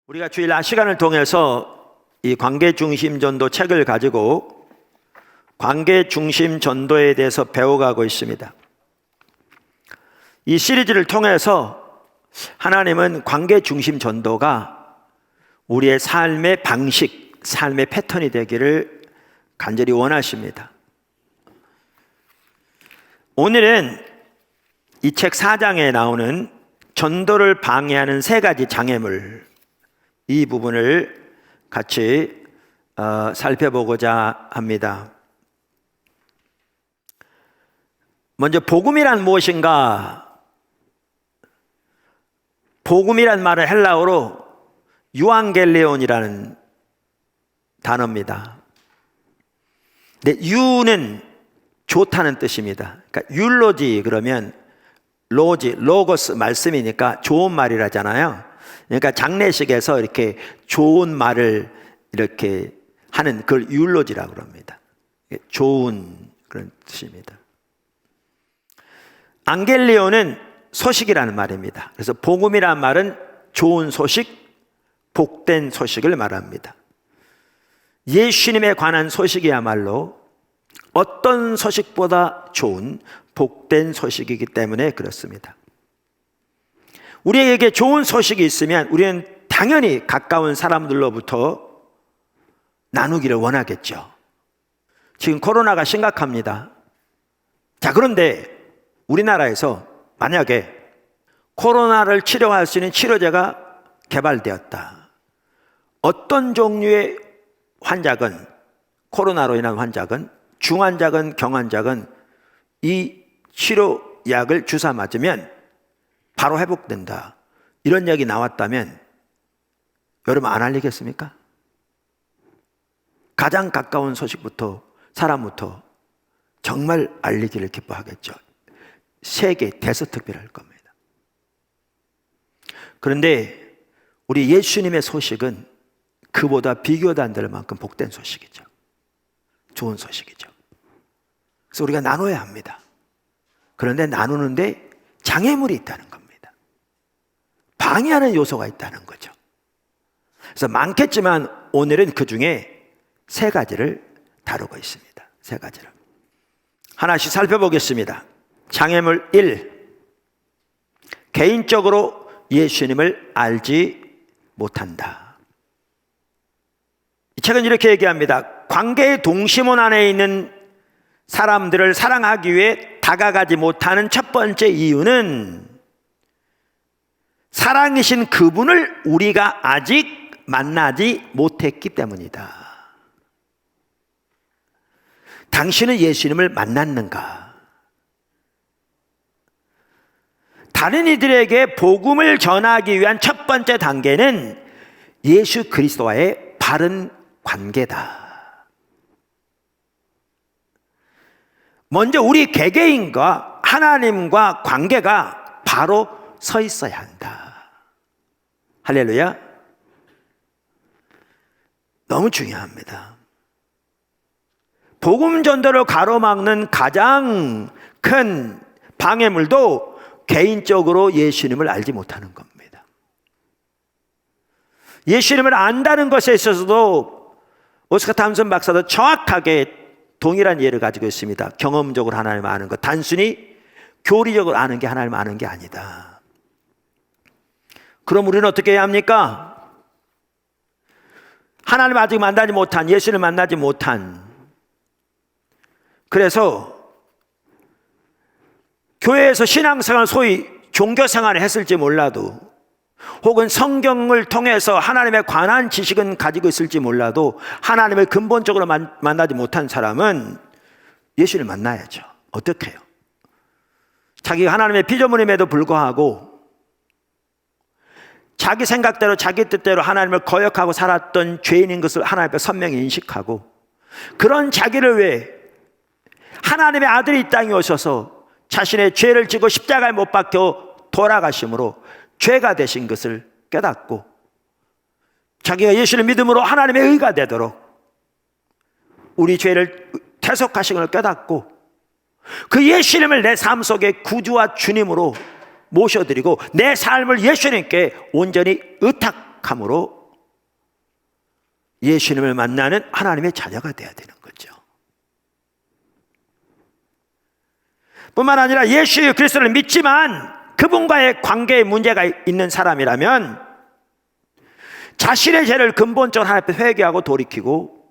우리가 주일 낮 시간을 통해서 이 관계중심 전도 책을 가지고 관계중심 전도에 대해서 배워가고 있습니다. 이 시리즈를 통해서 하나님은 관계중심 전도가 우리의 삶의 방식, 삶의 패턴이 되기를 간절히 원하십니다. 오늘은 이 책 4장에 나오는 전도를 방해하는 3가지 장애물, 이 부분을 같이 살펴보고자 합니다. 먼저 복음이란 무엇인가? 복음이란 말은 헬라어로 유앙겔레온이라는 단어입니다. 근데 유는 좋다는 뜻입니다. 그러니까 율로지 그러면 로고스 말씀이니까 좋은 말이라잖아요. 그러니까 장례식에서 이렇게 좋은 말을 이렇게 하는 그걸 율로지라고 합니다. 좋은 그런 뜻입니다. 앙겔리오는 소식이라는 말입니다. 그래서 복음이라는 말은 좋은 소식, 복된 소식을 말합니다. 예수님에 관한 소식이야말로 어떤 소식보다 좋은 복된 소식이기 때문에 그렇습니다. 우리에게 좋은 소식이 있으면 우리는 당연히 가까운 사람들로부터 나누기를 원하겠죠. 지금 코로나가 심각합니다. 자, 그런데 우리나라에서 만약에 코로나를 치료할 수 있는 치료제가 개발되었다. 어떤 종류의 환자건, 코로나로 인한 환자건, 중환자건 경환자건 이 치료약을 주사 맞으면 바로 회복된다, 이런 얘기 나왔다면 여러분 안 알리겠습니까? 가장 가까운 소식부터, 사람부터 정말 알리기를 기뻐하겠죠. 세계 대서특별할 겁니다. 그런데 우리 예수님의 소식은 그보다 비교도 안 될 만큼 복된 소식이죠. 좋은 소식이죠. 그래서 우리가 나눠야 합니다. 그런데 나누는데 장애물이 있다는 겁니다. 방해하는 요소가 있다는 거죠. 그래서 많겠지만 오늘은 그 중에 3가지를 다루고 있습니다. 3가지를 하나씩 살펴보겠습니다. 장애물 1, 개인적으로 예수님을 알지 못한다. 이 책은 이렇게 얘기합니다. 관계의 동심원 안에 있는 사람들을 사랑하기 위해 다가가지 못하는 첫 번째 이유는 사랑이신 그분을 우리가 아직 만나지 못했기 때문이다. 당신은 예수님을 만났는가? 다른 이들에게 복음을 전하기 위한 첫 번째 단계는 예수 그리스도와의 바른 관계다. 먼저 우리 개개인과 하나님과 관계가 바로 서 있어야 한다. 할렐루야. 너무 중요합니다. 복음 전도를 가로막는 가장 큰 방해물도 개인적으로 예수님을 알지 못하는 겁니다. 예수님을 안다는 것에 있어서도 오스카 탐슨 박사도 정확하게 동일한 예를 가지고 있습니다. 경험적으로 하나님을 아는 것, 단순히 교리적으로 아는 게 하나님을 아는 게 아니다. 그럼 우리는 어떻게 해야 합니까? 하나님을 아직 만나지 못한, 예수를 만나지 못한, 그래서 교회에서 신앙생활, 소위 종교생활을 했을지 몰라도, 혹은 성경을 통해서 하나님에 관한 지식은 가지고 있을지 몰라도 하나님을 근본적으로 만나지 못한 사람은 예수를 만나야죠. 어떻게 해요? 자기가 하나님의 피조물임에도 불구하고 자기 생각대로 자기 뜻대로 하나님을 거역하고 살았던 죄인인 것을 하나님 앞에 선명히 인식하고, 그런 자기를 위해 하나님의 아들이 이 땅에 오셔서 자신의 죄를 지고 십자가에 못 박혀 돌아가심으로 죄가 되신 것을 깨닫고 자기가 예수를 믿음으로 하나님의 의가 되도록 우리 죄를 대속하신 것을 깨닫고 그 예수님을 내 삶 속에 구주와 주님으로 모셔드리고 내 삶을 예수님께 온전히 의탁하고 거역함으로 예수님을 만나는 하나님의 자녀가 되어야 되는 거죠. 뿐만 아니라 예수 그리스도를 믿지만 그분과의 관계에 문제가 있는 사람이라면 자신의 죄를 근본적으로 하나님 앞에 회개하고 돌이키고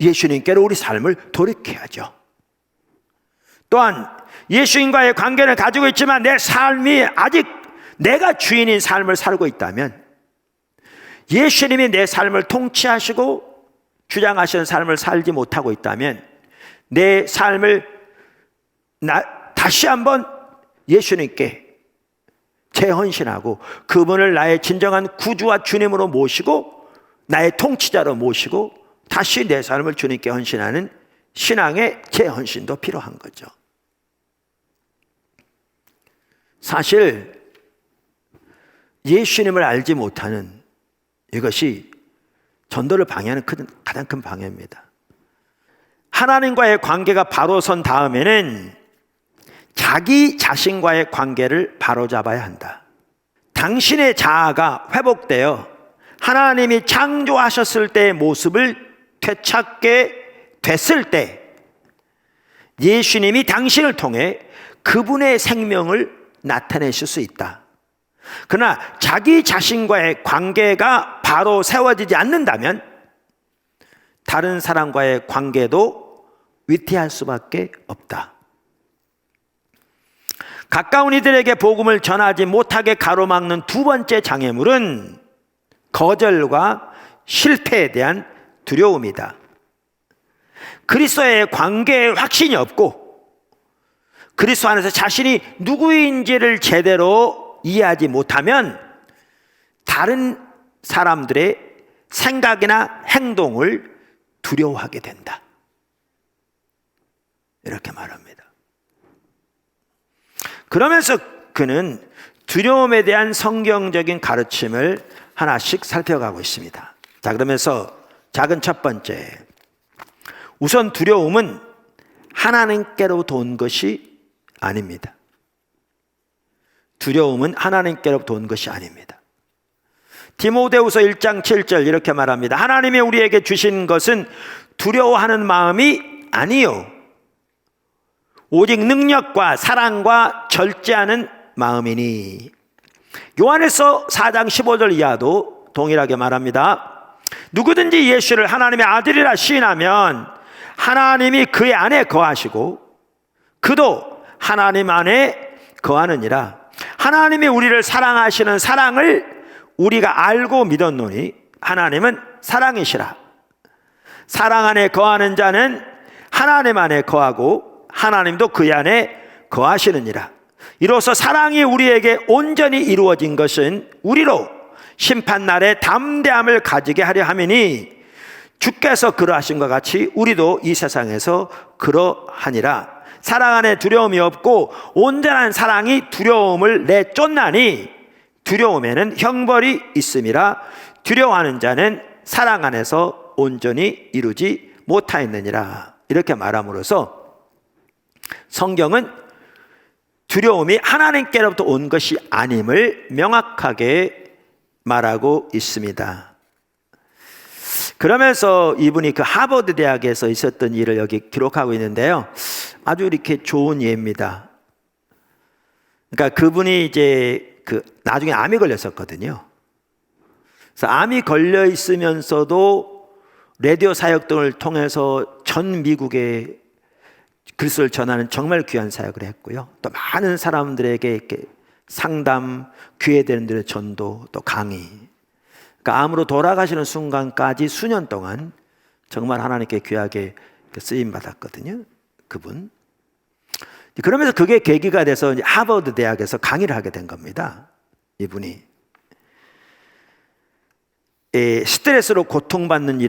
예수님께로 우리 삶을 돌이켜야죠. 또한 예수님과의 관계를 가지고 있지만 내 삶이 아직 내가 주인인 삶을 살고 있다면, 예수님이 내 삶을 통치하시고 주장하시는 삶을 살지 못하고 있다면 내 삶을 다시 한번 예수님께 재헌신하고 그분을 나의 진정한 구주와 주님으로 모시고 나의 통치자로 모시고 다시 내 삶을 주님께 헌신하는 신앙의 재헌신도 필요한 거죠. 사실 예수님을 알지 못하는 이것이 전도를 방해하는 가장 큰 방해입니다. 하나님과의 관계가 바로 선 다음에는 자기 자신과의 관계를 바로잡아야 한다. 당신의 자아가 회복되어 하나님이 창조하셨을 때의 모습을 되찾게 됐을 때 예수님이 당신을 통해 그분의 생명을 나타내실 수 있다. 그러나 자기 자신과의 관계가 바로 세워지지 않는다면 다른 사람과의 관계도 위태할 수밖에 없다. 가까운 이들에게 복음을 전하지 못하게 가로막는 두 번째 장애물은 거절과 실패에 대한 두려움이다. 그리스도의 관계에 확신이 없고 그리스도 안에서 자신이 누구인지를 제대로 이해하지 못하면 다른 사람들의 생각이나 행동을 두려워하게 된다. 이렇게 말합니다. 그러면서 그는 두려움에 대한 성경적인 가르침을 하나씩 살펴가고 있습니다. 자, 그러면서 작은 첫 번째, 우선 두려움은 하나님께로부터 온 것이 아닙니다. 두려움은 하나님께로부터 온 것이 아닙니다. 디모데후서 1장 7절 이렇게 말합니다. 하나님이 우리에게 주신 것은 두려워하는 마음이 아니요 오직 능력과 사랑과 절제하는 마음이니. 요한일서 4장 15절 이하도 동일하게 말합니다. 누구든지 예수를 하나님의 아들이라 시인하면 하나님이 그의 안에 거하시고 그도 하나님 안에 거하느니라. 하나님이 우리를 사랑하시는 사랑을 우리가 알고 믿었노니 하나님은 사랑이시라. 사랑 안에 거하는 자는 하나님 안에 거하고 하나님도 그 안에 거하시느니라. 이로써 사랑이 우리에게 온전히 이루어진 것은 우리로 심판날에 담대함을 가지게 하려 함이니 주께서 그러하신 것 같이 우리도 이 세상에서 그러하니라. 사랑 안에 두려움이 없고 온전한 사랑이 두려움을 내쫓나니 두려움에는 형벌이 있음이라. 두려워하는 자는 사랑 안에서 온전히 이루지 못하였느니라. 이렇게 말함으로써 성경은 두려움이 하나님께로부터 온 것이 아님을 명확하게 말하고 있습니다. 그러면서 이분이 그 하버드 대학에서 있었던 일을 여기 기록하고 있는데요. 아주 이렇게 좋은 예입니다. 그러니까 그분이 이제 나중에 암이 걸렸었거든요. 그래서 암이 걸려 있으면서도 라디오 사역 등을 통해서 전 미국에 그리스도를 전하는 정말 귀한 사역을 했고요. 또 많은 사람들에게 이렇게 상담, 기회되는 데의 전도, 또 강의. 그러니까 암으로 돌아가시는 순간까지 수년 동안 정말 하나님께 귀하게 쓰임 받았거든요. 그분. 그러면서 그게 계기가 돼서 하버드 대학에서 강의를 하게 된 겁니다. 이분이 스트레스로 고통받는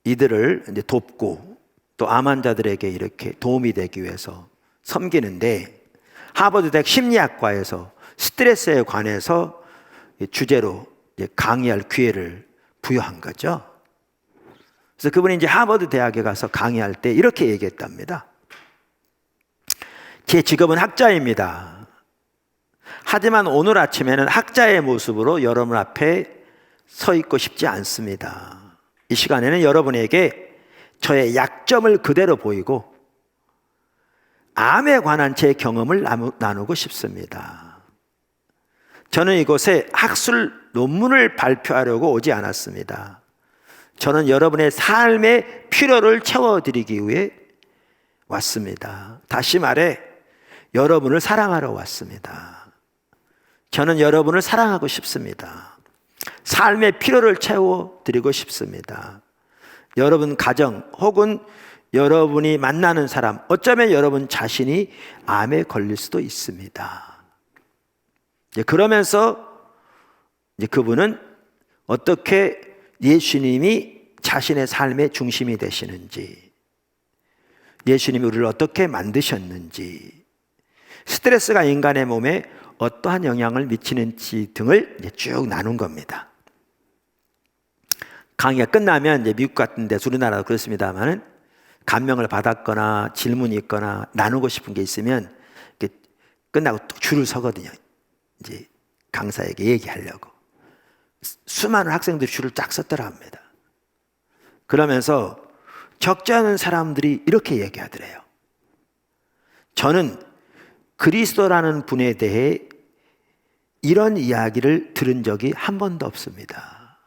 이들을 이제 돕고 또 암 환자들에게 이렇게 도움이 되기 위해서 섬기는데 하버드 대학 심리학과에서 스트레스에 관해서 주제로 강의할 기회를 부여한 거죠. 그래서 그분이 이제 하버드 대학에 가서 강의할 때 이렇게 얘기했답니다. 제 직업은 학자입니다. 하지만 오늘 아침에는 학자의 모습으로 여러분 앞에 서 있고 싶지 않습니다. 이 시간에는 여러분에게 저의 약점을 그대로 보이고 암에 관한 제 경험을 나누고 싶습니다. 저는 이곳에 학술 논문을 발표하려고 오지 않았습니다. 저는 여러분의 삶의 필요를 채워드리기 위해 왔습니다. 다시 말해 여러분을 사랑하러 왔습니다. 저는 여러분을 사랑하고 싶습니다. 삶의 필요를 채워드리고 싶습니다. 여러분 가정 혹은 여러분이 만나는 사람, 어쩌면 여러분 자신이 암에 걸릴 수도 있습니다. 그러면서 그분은 어떻게 예수님이 자신의 삶의 중심이 되시는지, 예수님이 우리를 어떻게 만드셨는지, 스트레스가 인간의 몸에 어떠한 영향을 미치는지 등을 쭉 나눈 겁니다. 강의가 끝나면 미국 같은 데서 우리나라도 그렇습니다만 감명을 받았거나 질문이 있거나 나누고 싶은 게 있으면 끝나고 또 줄을 서거든요. 이제 강사에게 얘기하려고. 수많은 학생들이 줄을 쫙 섰더라 합니다. 그러면서 적지 않은 사람들이 이렇게 얘기하더래요. 저는 그리스도라는 분에 대해 이런 이야기를 들은 적이 한 번도 없습니다.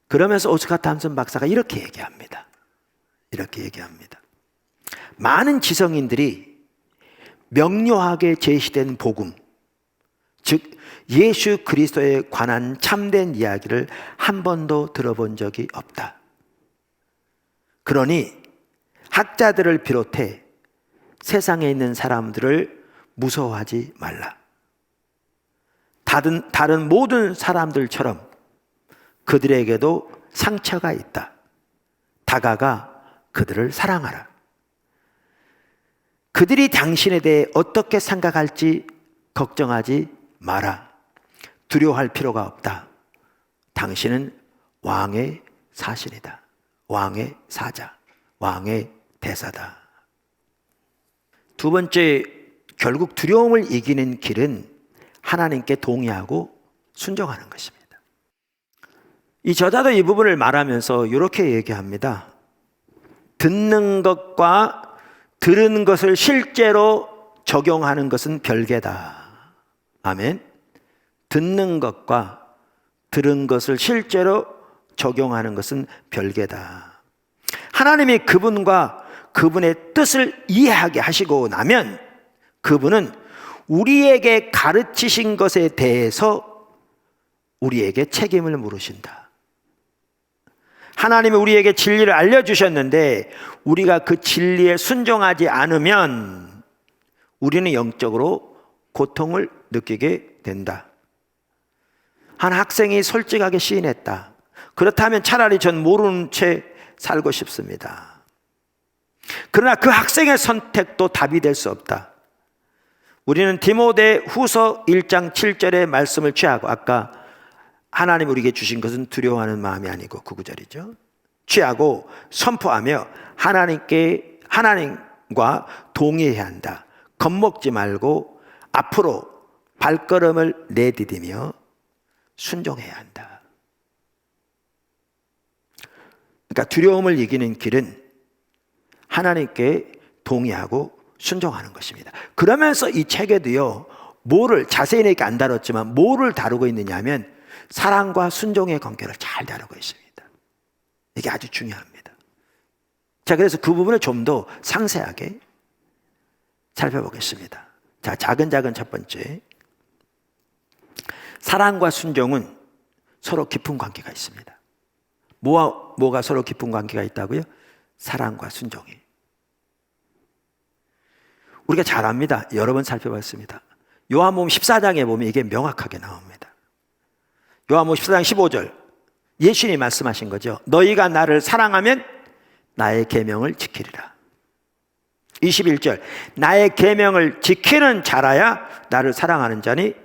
그러면서 오스카 탐슨 박사가 이렇게 얘기합니다. 많은 지성인들이 명료하게 제시된 복음, 즉 예수 그리스도에 관한 참된 이야기를 한 번도 들어본 적이 없다. 그러니 학자들을 비롯해 세상에 있는 사람들을 무서워하지 말라. 다른 모든 사람들처럼 그들에게도 상처가 있다. 다가가 그들을 사랑하라. 그들이 당신에 대해 어떻게 생각할지 걱정하지 마라. 두려워할 필요가 없다. 당신은 왕의 사신이다. 왕의 사자, 왕의 대사다. 두 번째, 결국 두려움을 이기는 길은 하나님께 동의하고 순종하는 것입니다. 이 저자도 이 부분을 말하면서 이렇게 얘기합니다. 듣는 것과 들은 것을 실제로 적용하는 것은 별개다. 아멘. 듣는 것과 들은 것을 실제로 적용하는 것은 별개다. 하나님이 그분과 그분의 뜻을 이해하게 하시고 나면 그분은 우리에게 가르치신 것에 대해서 우리에게 책임을 물으신다. 하나님이 우리에게 진리를 알려주셨는데 우리가 그 진리에 순종하지 않으면 우리는 영적으로 고통을 느끼게 된다. 한 학생이 솔직하게 시인했다. 그렇다면 차라리 전 모르는 채 살고 싶습니다. 그러나 그 학생의 선택도 답이 될 수 없다. 우리는 디모데 후서 1장 7절의 말씀을 취하고, 아까 하나님 우리에게 주신 것은 두려워하는 마음이 아니고 그 구절이죠. 취하고 선포하며 하나님과 동의해야 한다. 겁먹지 말고 앞으로 발걸음을 내디디며 순종해야 한다. 그러니까 두려움을 이기는 길은 하나님께 동의하고 순종하는 것입니다. 그러면서 이 책에도요, 뭐를 자세히 이렇게 안 다뤘지만 뭐를 다루고 있느냐 하면 사랑과 순종의 관계를 잘 다루고 있습니다. 이게 아주 중요합니다. 자, 그래서 그 부분을 좀 더 상세하게 살펴보겠습니다. 자, 작은 첫 번째. 사랑과 순종은 서로 깊은 관계가 있습니다. 뭐가 서로 깊은 관계가 있다고요? 사랑과 순종이. 우리가 잘 압니다. 여러 번 살펴봤습니다. 요한복음 14장에 보면 이게 명확하게 나옵니다. 요한복음 14장 15절 예수님이 말씀하신 거죠. 너희가 나를 사랑하면 나의 계명을 지키리라. 21절 나의 계명을 지키는 자라야 나를 사랑하는 자니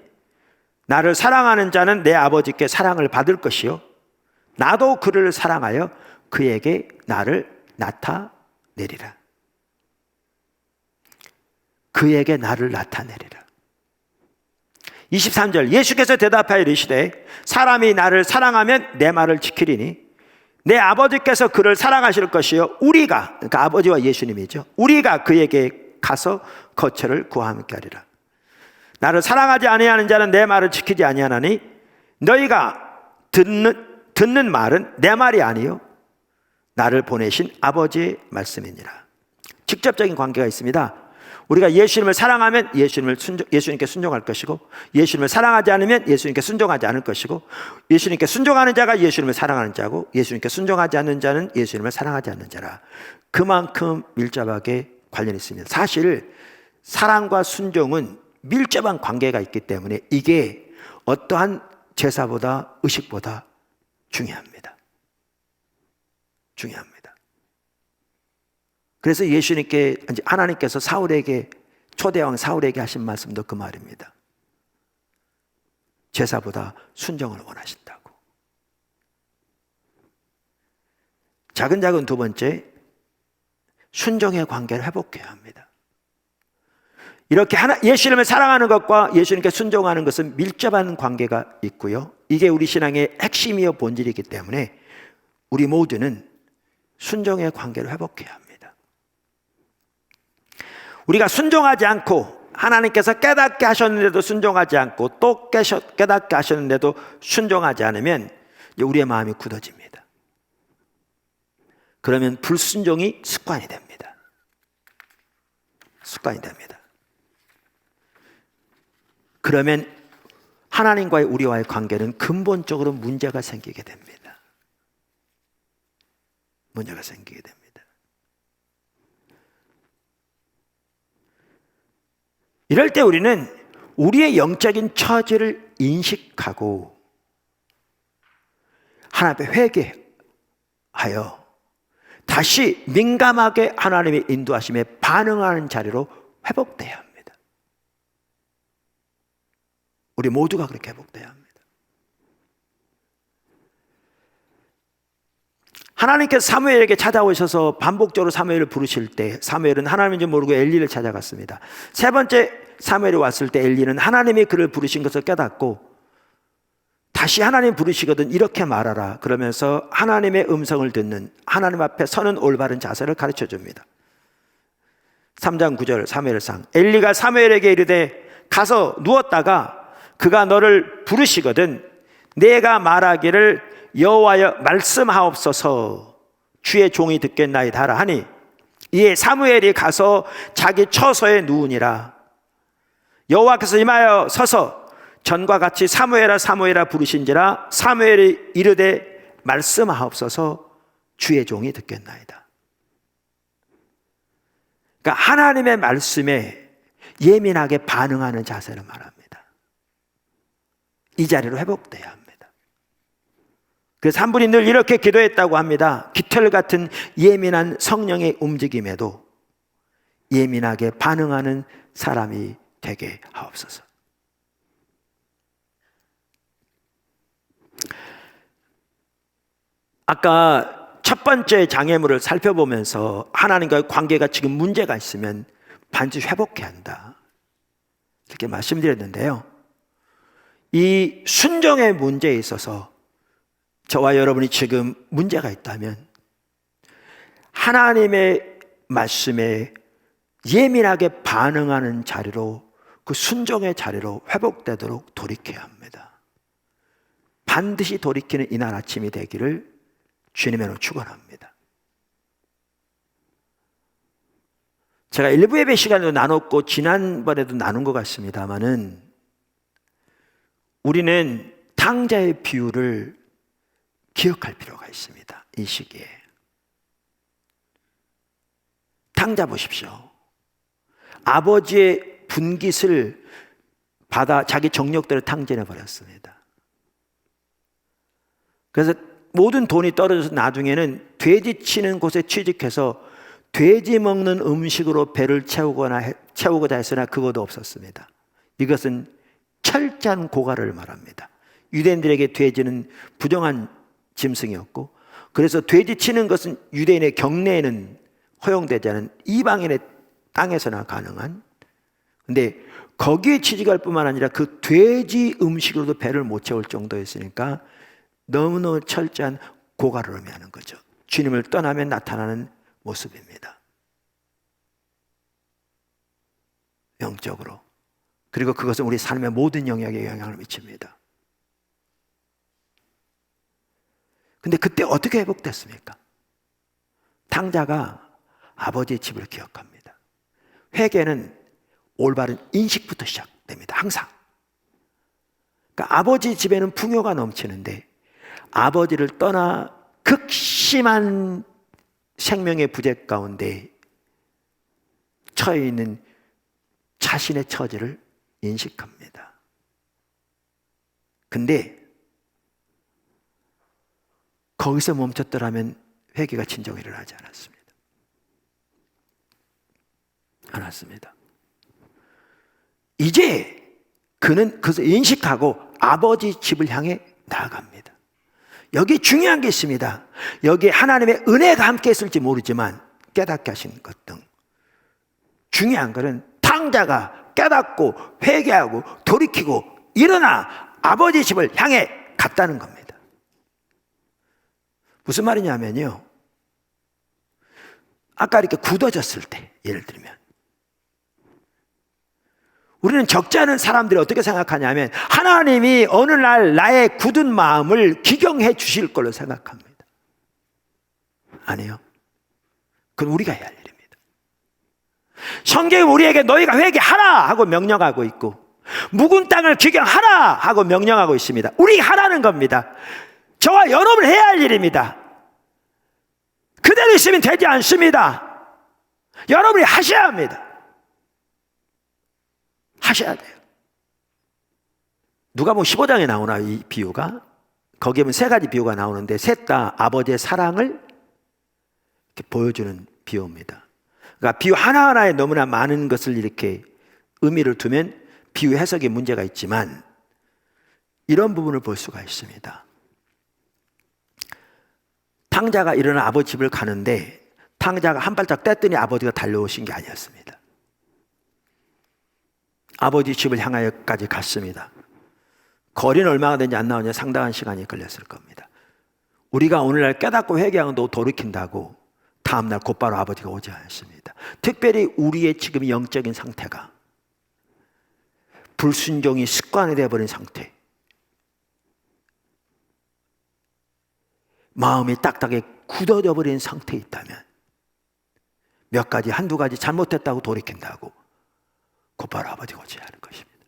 나를 사랑하는 자는 내 아버지께 사랑을 받을 것이요 나도 그를 사랑하여 그에게 나를 나타내리라. 그에게 나를 나타내리라. 23절 예수께서 대답하여 이르시되 사람이 나를 사랑하면 내 말을 지키리니 내 아버지께서 그를 사랑하실 것이요 우리가, 그러니까 아버지와 예수님이죠, 우리가 그에게 가서 거처를 구함께 하리라. 나를 사랑하지 아니하는 자는 내 말을 지키지 아니하나니 너희가 듣는 말은 내 말이 아니요 나를 보내신 아버지의 말씀이니라. 직접적인 관계가 있습니다. 우리가 예수님을 사랑하면 예수님께 순종할 것이고, 예수님을 사랑하지 않으면 예수님께 순종하지 않을 것이고, 예수님께 순종하는 자가 예수님을 사랑하는 자고, 예수님께 순종하지 않는 자는 예수님을 사랑하지 않는 자라. 그만큼 밀접하게 관련이 있습니다. 사실 사랑과 순종은 밀접한 관계가 있기 때문에 이게 어떠한 제사보다 의식보다 중요합니다. 그래서 하나님께서 초대왕 사울에게 하신 말씀도 그 말입니다. 제사보다 순종을 원하신다고. 작은 두 번째, 순종의 관계를 회복해야 합니다. 이렇게 예수님을 사랑하는 것과 예수님께 순종하는 것은 밀접한 관계가 있고요, 이게 우리 신앙의 핵심이요 본질이기 때문에 우리 모두는 순종의 관계를 회복해야 합니다. 우리가 순종하지 않고, 하나님께서 깨닫게 하셨는데도 순종하지 않고, 또 깨닫게 하셨는데도 순종하지 않으면 우리의 마음이 굳어집니다. 그러면 불순종이 습관이 됩니다. 그러면 하나님과의 우리와의 관계는 근본적으로 문제가 생기게 됩니다. 이럴 때 우리는 우리의 영적인 처지를 인식하고 하나님 앞에 회개하여 다시 민감하게 하나님의 인도하심에 반응하는 자리로 회복돼야 합니다. 우리 모두가 그렇게 회복돼야 합니다. 하나님께서 사무엘에게 찾아오셔서 반복적으로 사무엘을 부르실 때 사무엘은 하나님인지 모르고 엘리를 찾아갔습니다. 세 번째 사무엘이 왔을 때 엘리는 하나님이 그를 부르신 것을 깨닫고 다시 하나님 부르시거든 이렇게 말하라 그러면서 하나님의 음성을 듣는, 하나님 앞에 서는 올바른 자세를 가르쳐 줍니다. 3장 9절 사무엘상, 엘리가 사무엘에게 이르되 가서 누웠다가 그가 너를 부르시거든 내가 말하기를 여호와여 말씀하옵소서 주의 종이 듣겠나이다 하라 하니 이에 사무엘이 가서 자기 처소에 누우니라. 여호와께서 임하여 서서 전과 같이 사무엘아 사무엘아 부르신지라 사무엘이 이르되 말씀하옵소서 주의 종이 듣겠나이다. 그러니까 하나님의 말씀에 예민하게 반응하는 자세를 말합니다. 이 자리로 회복돼야 합니다. 그래서 한 분이 늘 이렇게 기도했다고 합니다. 깃털 같은 예민한 성령의 움직임에도 예민하게 반응하는 사람이 되게 하옵소서. 아까 첫 번째 장애물을 살펴보면서 하나님과의 관계가 지금 문제가 있으면 반드시 회복해야 한다 이렇게 말씀드렸는데요, 이 순종의 문제에 있어서 저와 여러분이 지금 문제가 있다면 하나님의 말씀에 예민하게 반응하는 자리로, 그 순종의 자리로 회복되도록 돌이켜야 합니다. 반드시 돌이키는 이날 아침이 되기를 주님의 이름으로 축원합니다. 제가 일부 예배 시간에도 나눴고 지난번에도 나눈 것 같습니다만은 우리는 탕자의 비유를 기억할 필요가 있습니다. 이 시기에 탕자 보십시오. 아버지의 분깃을 받아 자기 정력대로 탕진해 버렸습니다. 그래서 모든 돈이 떨어져서 나중에는 돼지 치는 곳에 취직해서 돼지 먹는 음식으로 배를 채우고자 했으나 그것도 없었습니다. 이것은 철저한 고갈을 말합니다. 유대인들에게 돼지는 부정한 짐승이었고, 그래서 돼지 치는 것은 유대인의 경내에는 허용되지 않은 이방인의 땅에서나 가능한 근데 거기에 취직할 뿐만 아니라 그 돼지 음식으로도 배를 못 채울 정도였으니까 너무너무 철저한 고갈을 의미하는 거죠. 주님을 떠나면 나타나는 모습입니다. 영적으로. 그리고 그것은 우리 삶의 모든 영역에 영향을 미칩니다. 근데 그때 어떻게 회복됐습니까? 탕자가 아버지의 집을 기억합니다. 회개는 올바른 인식부터 시작됩니다. 항상. 그러니까 아버지 집에는 풍요가 넘치는데 아버지를 떠나 극심한 생명의 부재 가운데 처해 있는 자신의 처지를 인식합니다. 근데 거기서 멈췄더라면 회개가 진정 일어나지 않았습니다. 이제 그는 그것을 인식하고 아버지 집을 향해 나아갑니다. 여기 중요한 게 있습니다. 여기에 하나님의 은혜가 함께 있을지 모르지만 깨닫게 하신 것 등 중요한 것은 탕자가 깨닫고 회개하고 돌이키고 일어나 아버지 집을 향해 갔다는 겁니다. 무슨 말이냐면요, 아까 이렇게 굳어졌을 때, 예를 들면 우리는 적지 않은 사람들이 어떻게 생각하냐면 하나님이 어느 날 나의 굳은 마음을 기경해 주실 걸로 생각합니다. 아니요, 그건 우리가 해야 할 일입니다. 성경이 우리에게 너희가 회개하라 하고 명령하고 있고 묵은 땅을 기경하라 하고 명령하고 있습니다. 우리 하라는 겁니다. 저와 여러분 해야 할 일입니다. 그대로 있으면 되지 않습니다. 여러분이 하셔야 합니다. 하셔야 돼요. 누가복음 15장에 나오나 이 비유가? 거기에 보면 세 가지 비유가 나오는데 셋 다 아버지의 사랑을 이렇게 보여주는 비유입니다. 그러니까 비유 하나하나에 너무나 많은 것을 이렇게 의미를 두면 비유 해석에 문제가 있지만 이런 부분을 볼 수가 있습니다. 탕자가 일어나 아버지 집을 가는데 탕자가 한 발짝 뗐더니 아버지가 달려오신 게 아니었습니다. 아버지 집을 향하여까지 갔습니다. 거리는 얼마나 되는지 안 나오냐 상당한 시간이 걸렸을 겁니다. 우리가 오늘날 깨닫고 회개하고 돌이킨다고 다음날 곧바로 아버지가 오지 않습니다. 특별히 우리의 지금 영적인 상태가 불순종이 습관이 되어버린 상태, 마음이 딱딱하게 굳어져 버린 상태에 있다면 몇 가지 한두 가지 잘못했다고 돌이킨다고 곧바로 아버지가 오지 않을 것입니다.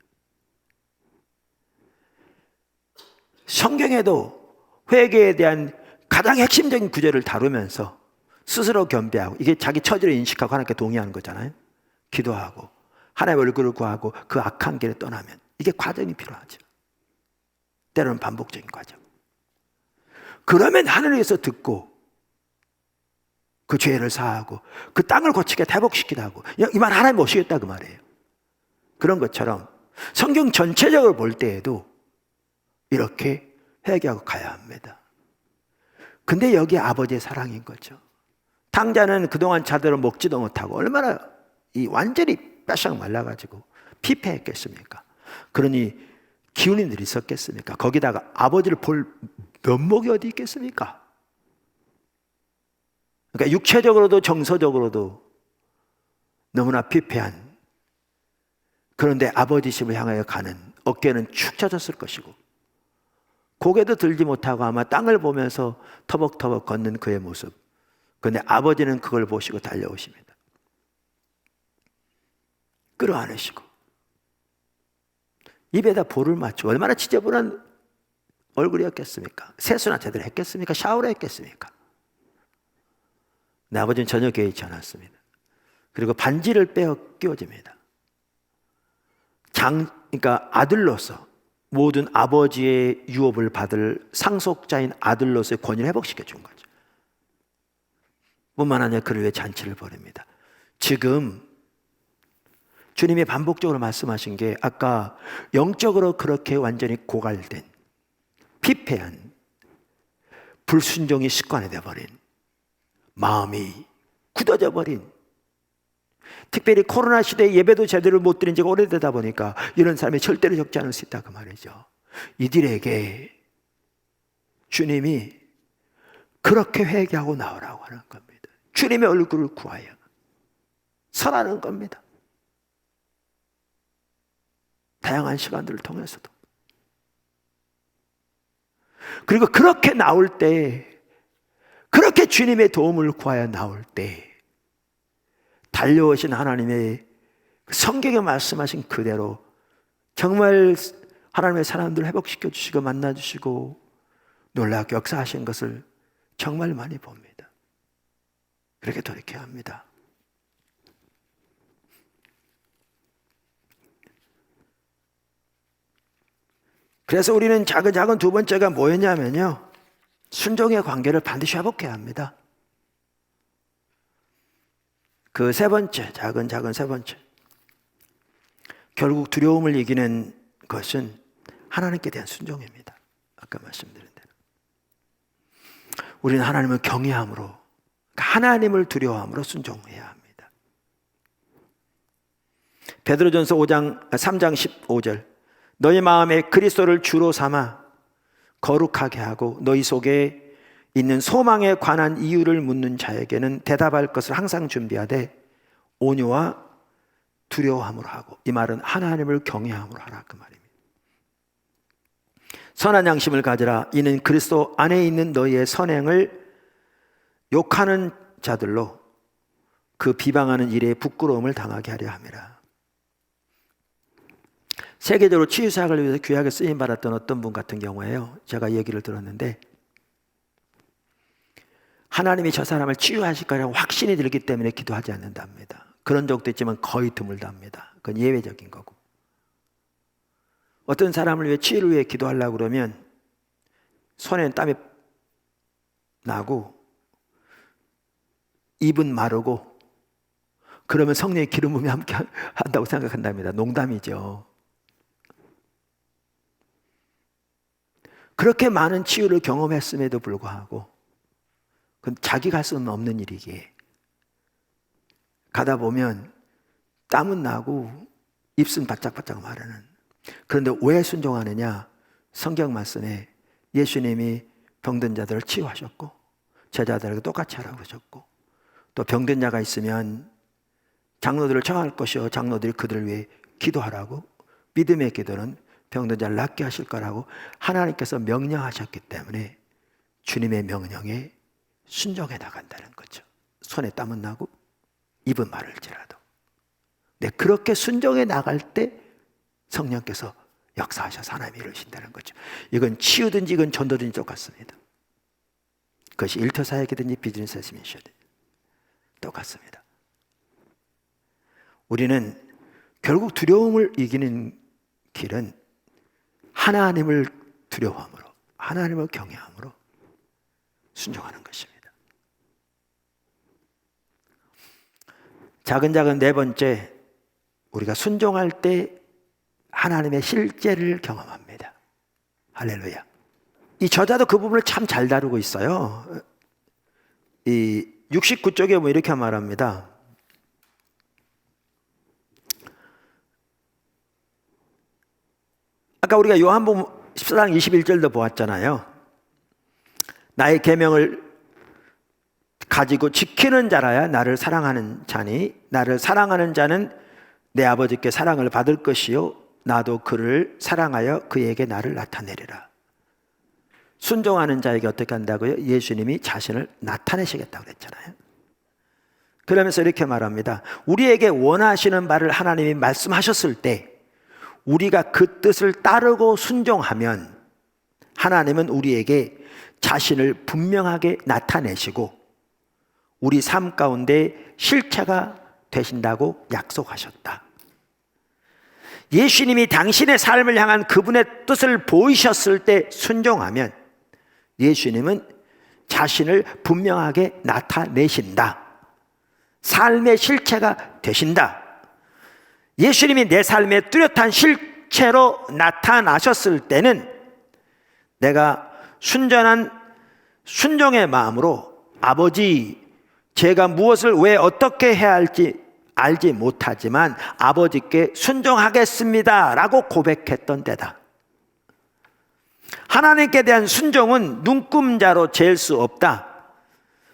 성경에도 회개에 대한 가장 핵심적인 구절을 다루면서 스스로 겸비하고 이게 자기 처지를 인식하고 하나님께 동의하는 거잖아요. 기도하고 하나님의 얼굴을 구하고 그 악한 길에 떠나면 이게 과정이 필요하죠. 때로는 반복적인 과정. 그러면 하늘에서 듣고 그 죄를 사하고 그 땅을 고치게 회복시키다 하고 이 말 하나님 오시겠다 그 말이에요. 그런 것처럼 성경 전체적으로 볼 때에도 이렇게 회개하고 가야 합니다. 근데 여기 아버지의 사랑인 거죠. 탕자는 그동안 자대로 먹지도 못하고 얼마나 완전히 뼈싹 말라가지고 피폐했겠습니까? 그러니 기운이들 있었겠습니까? 거기다가 아버지를 볼 면목이 어디 있겠습니까? 그러니까 육체적으로도 정서적으로도 너무나 피폐한, 그런데 아버지 집을 향하여 가는 어깨는 축 처졌을 것이고 고개도 들지 못하고 아마 땅을 보면서 터벅터벅 걷는 그의 모습. 그런데 아버지는 그걸 보시고 달려오십니다. 끌어안으시고 입에다 볼을 맞추고, 얼마나 지저분한 얼굴이었겠습니까? 세수나 제대로 했겠습니까? 샤워를 했겠습니까? 내 아버지는 전혀 개의치 않았습니다. 그리고 반지를 빼어 끼워줍니다. 그러니까 아들로서 모든 아버지의 유업을 받을 상속자인 아들로서의 권위를 회복시켜 준 거죠. 뿐만 아니라 그를 위해 잔치를 벌입니다. 지금 주님이 반복적으로 말씀하신 게 아까 영적으로 그렇게 완전히 고갈된, 피폐한, 불순종이 습관이 되어버린, 마음이 굳어져 버린, 특별히 코로나 시대에 예배도 제대로 못 드린 지가 오래되다 보니까 이런 사람이 절대로 적지 않을 수 있다 그 말이죠. 이들에게 주님이 그렇게 회개하고 나오라고 하는 겁니다. 주님의 얼굴을 구하여 설하는 겁니다. 다양한 시간들을 통해서도. 그리고 그렇게 나올 때, 그렇게 주님의 도움을 구하여 나올 때 달려오신 하나님의 성경에 말씀하신 그대로 정말 하나님의 사람들을 회복시켜 주시고 만나 주시고 놀랍게 역사하신 것을 정말 많이 봅니다. 그렇게 돌이켜야 합니다. 그래서 우리는 작은 두 번째가 뭐였냐면요, 순종의 관계를 반드시 회복해야 합니다. 그 세 번째, 작은 세 번째, 결국 두려움을 이기는 것은 하나님께 대한 순종입니다. 아까 말씀드린 대로 우리는 하나님을 경외함으로, 하나님을 두려워함으로 순종해야 합니다. 베드로전서 3장 15절, 너희 마음에 그리스도를 주로 삼아 거룩하게 하고 너희 속에 있는 소망에 관한 이유를 묻는 자에게는 대답할 것을 항상 준비하되 온유와 두려워함으로 하고, 이 말은 하나님을 경외함으로 하라 그 말입니다. 선한 양심을 가지라. 이는 그리스도 안에 있는 너희의 선행을 욕하는 자들로 그 비방하는 일에 부끄러움을 당하게 하려 함이라. 세계적으로 치유사역을 위해서 귀하게 쓰임받았던 어떤 분 같은 경우에요, 제가 얘기를 들었는데 하나님이 저 사람을 치유하실 거라고 확신이 들기 때문에 기도하지 않는답니다. 그런 적도 있지만 거의 드물답니다. 그건 예외적인 거고, 어떤 사람을 위해 치유를 위해 기도하려고 그러면 손에는 땀이 나고 입은 마르고 그러면 성령의 기름 부음이 함께 한다고 생각한답니다. 농담이죠. 그렇게 많은 치유를 경험했음에도 불구하고 그건 자기가 할 수는 없는 일이기에 가다 보면 땀은 나고 입은 바짝바짝 마르는. 그런데 왜 순종하느냐? 성경 말씀에 예수님이 병든 자들을 치유하셨고 제자들에게 똑같이 하라고 그러셨고, 또 병든 자가 있으면 장로들을 청할 것이요 장로들이 그들을 위해 기도하라고, 믿음의 기도는 병든 자를 낫게 하실 거라고 하나님께서 명령하셨기 때문에 주님의 명령에 순종해 나간다는 거죠. 손에 땀은 나고 입은 마를지라도. 네, 그렇게 순종해 나갈 때 성령께서 역사하셔서 하나님이 이루신다는 거죠. 이건 치유든지 이건 전도든지 똑같습니다. 그것이 일터사역이든지 비즈니스 미션이든지 똑같습니다. 우리는 결국 두려움을 이기는 길은 하나님을 두려워함으로, 하나님을 경외함으로 순종하는 것입니다. 작은 네 번째, 우리가 순종할 때 하나님의 실제를 경험합니다. 할렐루야. 이 저자도 그 부분을 참 잘 다루고 있어요. 이 69쪽에 뭐 이렇게 말합니다. 아까 우리가 요한복음 14장 21절도 보았잖아요. 나의 계명을 가지고 지키는 자라야 나를 사랑하는 자니, 나를 사랑하는 자는 내 아버지께 사랑을 받을 것이요 나도 그를 사랑하여 그에게 나를 나타내리라. 순종하는 자에게 어떻게 한다고요? 예수님이 자신을 나타내시겠다고 그랬잖아요. 그러면서 이렇게 말합니다. 우리에게 원하시는 바를 하나님이 말씀하셨을 때 우리가 그 뜻을 따르고 순종하면 하나님은 우리에게 자신을 분명하게 나타내시고 우리 삶 가운데 실체가 되신다고 약속하셨다. 예수님이 당신의 삶을 향한 그분의 뜻을 보이셨을 때 순종하면 예수님은 자신을 분명하게 나타내신다. 삶의 실체가 되신다. 예수님이 내 삶에 뚜렷한 실체로 나타나셨을 때는 내가 순전한 순종의 마음으로 아버지, 제가 무엇을 왜 어떻게 해야 할지 알지 못하지만 아버지께 순종하겠습니다 라고 고백했던 때다. 하나님께 대한 순종은 눈금자로 잴 수 없다.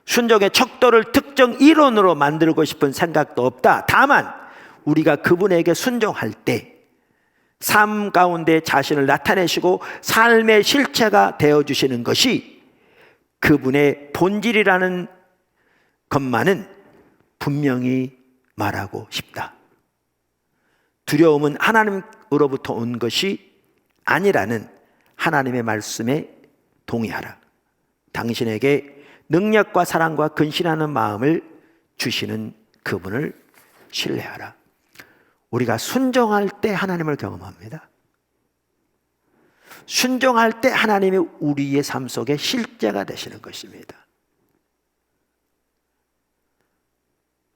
순종의 척도를 특정 이론으로 만들고 싶은 생각도 없다. 다만 우리가 그분에게 순종할 때 삶 가운데 자신을 나타내시고 삶의 실체가 되어주시는 것이 그분의 본질이라는 것만은 분명히 말하고 싶다. 두려움은 하나님으로부터 온 것이 아니라는 하나님의 말씀에 동의하라. 당신에게 능력과 사랑과 근신하는 마음을 주시는 그분을 신뢰하라. 우리가 순종할 때 하나님을 경험합니다. 순종할 때 하나님이 우리의 삶 속에 실제가 되시는 것입니다.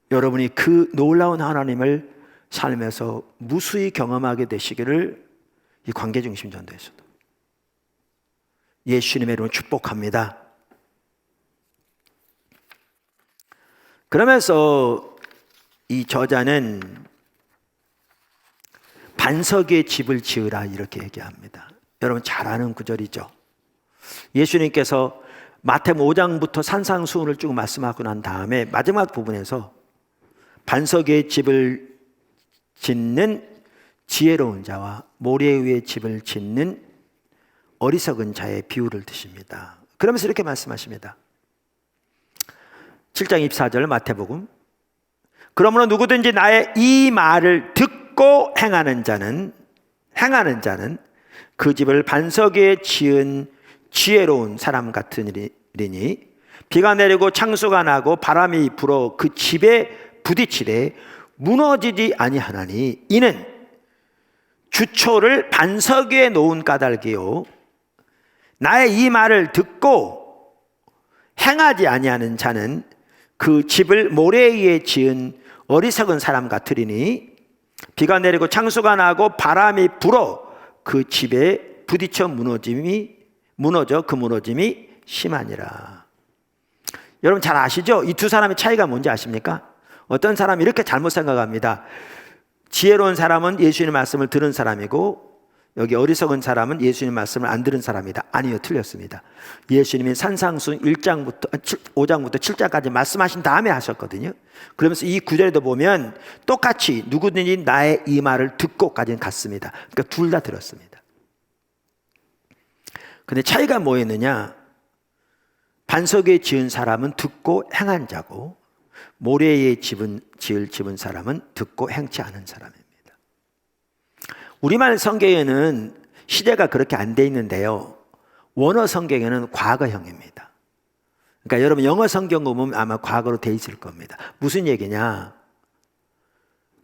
여러분이 그 놀라운 하나님을 삶에서 무수히 경험하게 되시기를 이 관계중심전도에서도 예수님의 이름으로 축복합니다. 그러면서 이 저자는 반석 위에 집을 지으라 이렇게 얘기합니다. 여러분 잘 아는 구절이죠. 예수님께서 마태복음 5장부터 산상수훈을 쭉 말씀하고 난 다음에 마지막 부분에서 반석 위에 집을 짓는 지혜로운 자와 모래 위에 집을 짓는 어리석은 자의 비유를 드십니다. 그러면서 이렇게 말씀하십니다. 7장 24절 마태복음. 그러므로 누구든지 나의 이 말을 듣고 행하는 자는 그 집을 반석 위에 지은 지혜로운 사람 같으리니 비가 내리고 창수가 나고 바람이 불어 그 집에 부딪히되 무너지지 아니하나니 이는 주초를 반석 위에 놓은 까닭이요 나의 이 말을 듣고 행하지 아니하는 자는 그 집을 모래 위에 지은 어리석은 사람 같으리니 비가 내리고 창수가 나고 바람이 불어 그 집에 부딪혀 무너져 그 무너짐이 심하니라. 여러분 잘 아시죠? 이 두 사람의 차이가 뭔지 아십니까? 어떤 사람이 이렇게 잘못 생각합니다. 지혜로운 사람은 예수님의 말씀을 들은 사람이고 여기 어리석은 사람은 예수님의 말씀을 안 들은 사람이다. 아니요, 틀렸습니다. 예수님이 산상수훈 5장부터 7장까지 말씀하신 다음에 하셨거든요. 그러면서 이 구절에도 보면 똑같이 누구든지 나의 이 말을 듣고까지는 같습니다. 그러니까 둘 다 들었습니다. 근데 차이가 뭐였느냐? 반석 위에 지은 사람은 듣고 행한 자고 모래 위에 지을 집은 사람은 듣고 행치 않은 사람입니다. 우리말 성경에는 시제가 그렇게 안 돼 있는데요. 원어 성경에는 과거형입니다. 그러니까 여러분 영어 성경 보면 아마 과거로 돼 있을 겁니다. 무슨 얘기냐?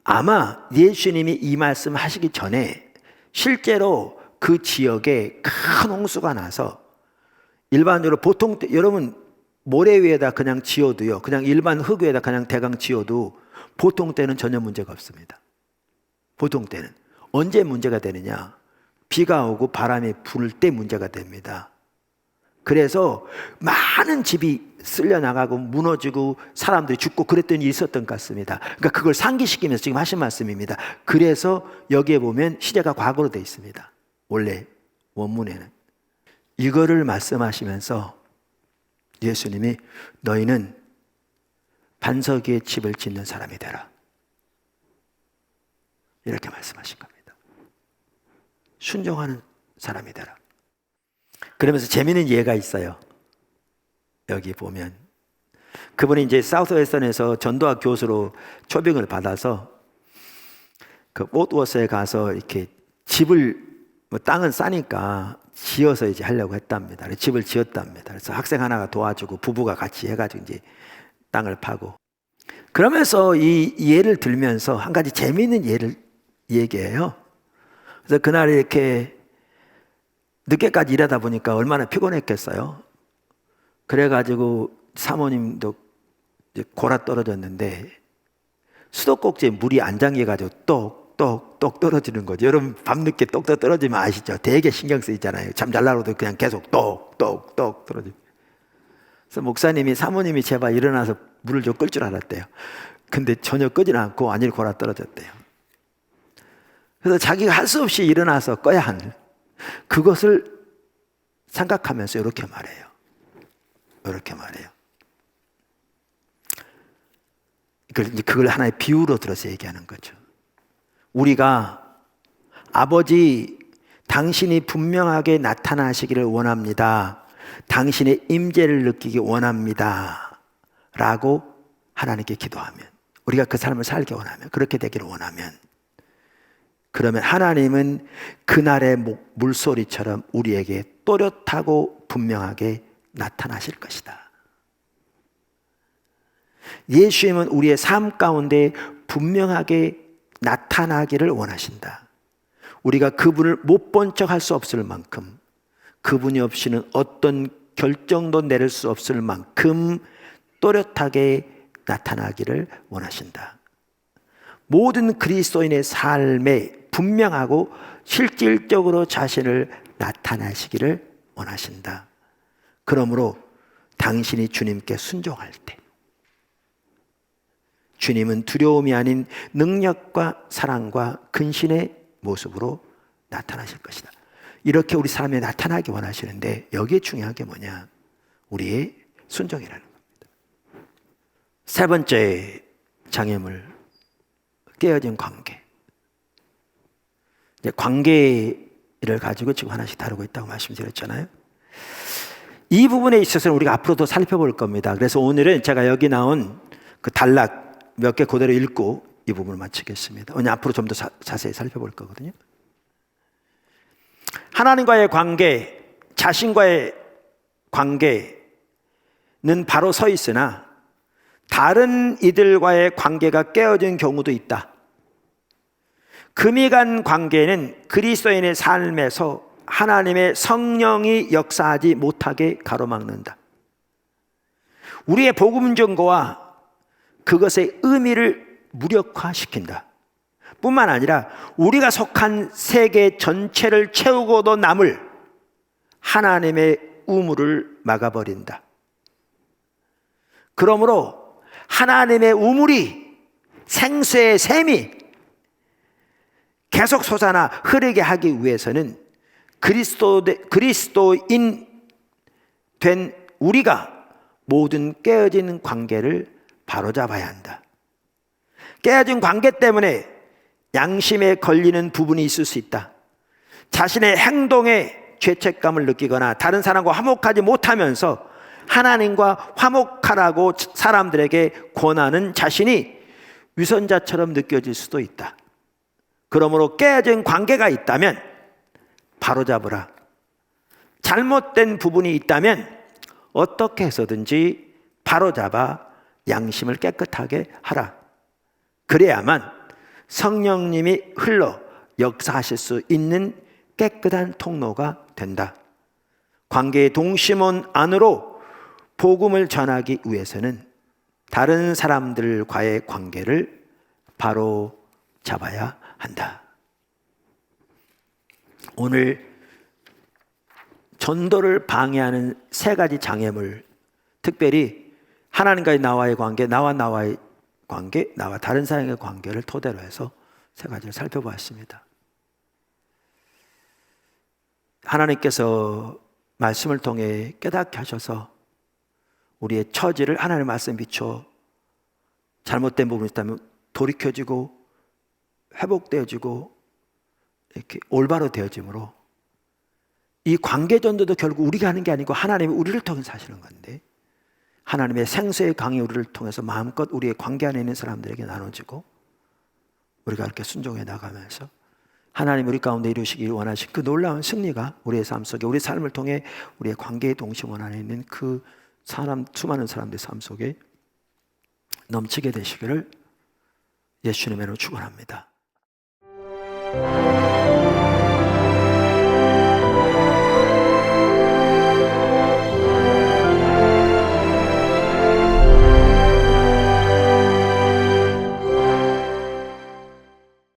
아마 예수님이 이 말씀 하시기 전에 실제로 그 지역에 큰 홍수가 나서 일반적으로 보통 여러분 모래 위에다 그냥 지어도요, 그냥 일반 흙 위에다 그냥 대강 지어도 보통 때는 전혀 문제가 없습니다. 보통 때는. 언제 문제가 되느냐? 비가 오고 바람이 불 때 문제가 됩니다. 그래서 많은 집이 쓸려나가고 무너지고 사람들이 죽고 그랬던 일이 있었던 것 같습니다. 그러니까 그걸 상기시키면서 지금 하신 말씀입니다. 그래서 여기에 보면 시제가 과거로 되어 있습니다. 원래 원문에는. 이거를 말씀하시면서 예수님이 너희는 반석 위에 집을 짓는 사람이 되라. 이렇게 말씀하신 겁니다. 순종하는 사람이 되라. 그러면서 재미있는 예가 있어요. 여기 보면 그분이 이제 사우스웨스턴에서 전도학 교수로 초빙을 받아서 그 포트워스에 가서 이렇게 집을 땅은 싸니까 지어서 이제 하려고 했답니다. 집을 지었답니다. 그래서 학생 하나가 도와주고 부부가 같이 해가지고 이제 땅을 파고 그러면서 이 예를 들면서 한 가지 재미있는 예를 얘기해요. 그래서 그날 이렇게 늦게까지 일하다 보니까 얼마나 피곤했겠어요. 그래가지고 사모님도 이제 골아 떨어졌는데 수도꼭지에 물이 안 잠겨가지고 똑똑똑 떨어지는 거죠. 여러분 밤늦게 똑똑 떨어지면 아시죠? 되게 신경 쓰이잖아요. 잠 잘 나고도 그냥 계속 똑똑똑 떨어지고. 그래서 목사님이 사모님이 제발 일어나서 물을 좀 끌 줄 알았대요. 근데 전혀 끄지는 않고 완전히 골아 떨어졌대요. 그래서 자기가 할 수 없이 일어나서 꺼야 하는 그것을 생각하면서 이렇게 말해요. 이렇게 말해요. 그걸 하나의 비유로 들어서 얘기하는 거죠. 우리가 아버지 당신이 분명하게 나타나시기를 원합니다. 당신의 임재를 느끼기 원합니다. 라고 하나님께 기도하면, 우리가 그 삶을 살기 원하면, 그렇게 되기를 원하면, 그러면 하나님은 그날의 물소리처럼 우리에게 또렷하고 분명하게 나타나실 것이다. 예수님은 우리의 삶 가운데 분명하게 나타나기를 원하신다. 우리가 그분을 못 본 척 할 수 없을 만큼, 그분이 없이는 어떤 결정도 내릴 수 없을 만큼 또렷하게 나타나기를 원하신다. 모든 그리스도인의 삶에 분명하고 실질적으로 자신을 나타내시기를 원하신다. 그러므로 당신이 주님께 순종할 때, 주님은 두려움이 아닌 능력과 사랑과 근신의 모습으로 나타나실 것이다. 이렇게 우리 삶에 나타나기 원하시는데, 여기에 중요한 게 뭐냐? 우리의 순종이라는 겁니다. 세 번째 장애물, 깨어진 관계. 이제 관계를 가지고 지금 하나씩 다루고 있다고 말씀드렸잖아요. 이 부분에 있어서는 우리가 앞으로도 살펴볼 겁니다. 그래서 오늘은 제가 여기 나온 그 단락 몇 개 그대로 읽고 이 부분을 마치겠습니다. 오늘 앞으로 좀 더 자세히 살펴볼 거거든요. 하나님과의 관계, 자신과의 관계는 바로 서 있으나 다른 이들과의 관계가 깨어진 경우도 있다. 금이 간 관계는 그리스도인의 삶에서 하나님의 성령이 역사하지 못하게 가로막는다. 우리의 복음 증거와 그것의 의미를 무력화시킨다. 뿐만 아니라 우리가 속한 세계 전체를 채우고도 남을 하나님의 우물을 막아버린다. 그러므로 하나님의 우물이, 생수의 샘이 계속 솟아나 흐르게 하기 위해서는 그리스도인 된 우리가 모든 깨어진 관계를 바로잡아야 한다. 깨어진 관계 때문에 양심에 걸리는 부분이 있을 수 있다. 자신의 행동에 죄책감을 느끼거나 다른 사람과 화목하지 못하면서 하나님과 화목하라고 사람들에게 권하는 자신이 위선자처럼 느껴질 수도 있다. 그러므로 깨어진 관계가 있다면 바로잡으라. 잘못된 부분이 있다면 어떻게 해서든지 바로잡아 양심을 깨끗하게 하라. 그래야만 성령님이 흘러 역사하실 수 있는 깨끗한 통로가 된다. 관계의 동심원 안으로 복음을 전하기 위해서는 다른 사람들과의 관계를 바로 잡아야 한다. 오늘 전도를 방해하는 세 가지 장애물, 특별히 하나님과의 나와의 관계, 나와의 관계, 나와 다른 사람의 관계를 토대로 해서 세 가지를 살펴보았습니다. 하나님께서 말씀을 통해 깨닫게 하셔서 우리의 처지를 하나님의 말씀에 비춰 잘못된 부분이 있다면 돌이켜지고 회복되어지고 이렇게 올바로 되어짐으로 이 관계 전도도 결국 우리가 하는 게 아니고 하나님이 우리를 통해서 하시는 건데, 하나님의 생수의 강이 우리를 통해서 마음껏 우리의 관계 안에 있는 사람들에게 나눠지고 우리가 이렇게 순종해 나가면서 하나님 우리 가운데 이루시길 원하신 그 놀라운 승리가 우리의 삶 속에, 우리 삶을 통해 우리의 관계의 동심원 안에 있는 그 수많은 사람들의 삶 속에 넘치게 되시기를 예수님의 이름으로 축원합니다.